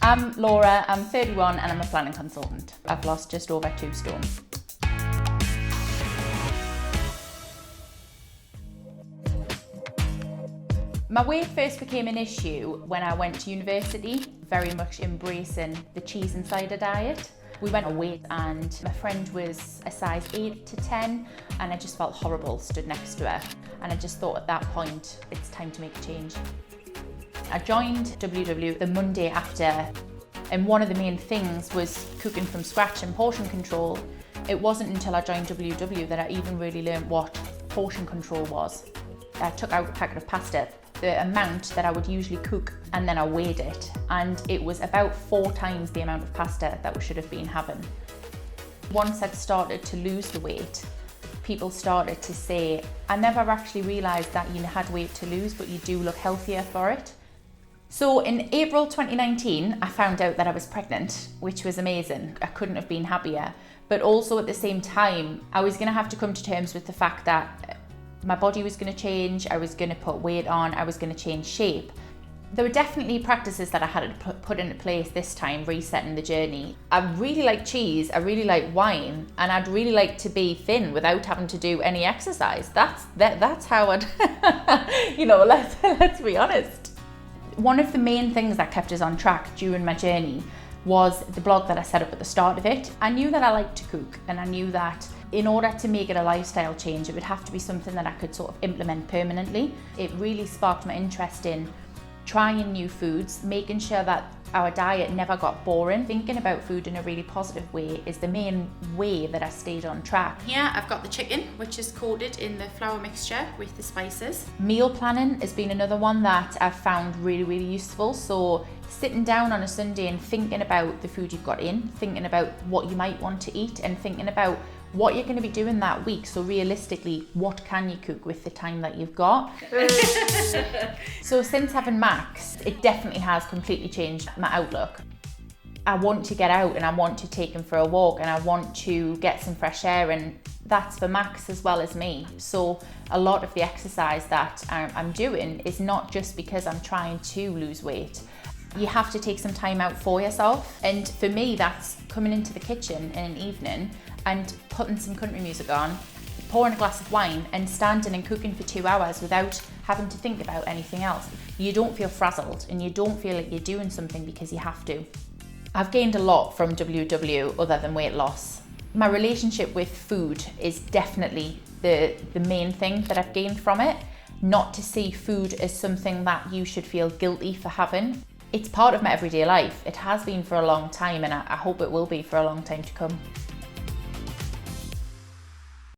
I'm Laura, I'm 31 and I'm a planning consultant. I've lost just over 2 stone. My weight first became an issue when I went to university, very much embracing the cheese and cider diet. We went away and my friend was a size 8 to 10 and I just felt horrible stood next to her. And I just thought at that point, it's time to make a change. I joined WW the Monday after, and one of the main things was cooking from scratch and portion control. It wasn't until I joined WW that I even really learned what portion control was. I took out a packet of pasta, the amount that I would usually cook, and then I weighed it, and it was about 4 times the amount of pasta that we should have been having. Once I'd started to lose the weight, people started to say, I never actually realised that you had weight to lose, but you do look healthier for it. So in April 2019, I found out that I was pregnant, which was amazing. I couldn't have been happier. But also at the same time, I was going to have to come to terms with the fact that my body was going to change, I was going to put weight on, I was going to change shape. There were definitely practices that I had to put into place this time, resetting the journey. I really like cheese, I really like wine, and I'd really like to be thin without having to do any exercise. That's how I'd, let's be honest. One of the main things that kept us on track during my journey was the blog that I set up at the start of it. I knew that I liked to cook, and I knew that in order to make it a lifestyle change, it would have to be something that I could sort of implement permanently. It really sparked my interest in trying new foods, making sure that our diet never got boring. Thinking about food in a really positive way is the main way that I stayed on track. Here I've got the chicken, which is coated in the flour mixture with the spices. Meal planning has been another one that I've found really, really useful. So sitting down on a Sunday and thinking about the food you've got in, thinking about what you might want to eat, and thinking about what you're going to be doing that week. So realistically, what can you cook with the time that you've got? So since having Max, it definitely has completely changed my outlook. I want to get out and I want to take him for a walk and I want to get some fresh air, and that's for Max as well as me. So a lot of the exercise that I'm doing is not just because I'm trying to lose weight. You have to take some time out for yourself. And for me, that's coming into the kitchen in an evening and putting some country music on, pouring a glass of wine and standing and cooking for 2 hours without having to think about anything else. You don't feel frazzled and you don't feel like you're doing something because you have to. I've gained a lot from WW other than weight loss. My relationship with food is definitely the main thing that I've gained from it. Not to see food as something that you should feel guilty for having. It's part of my everyday life. It has been for a long time, and I hope it will be for a long time to come.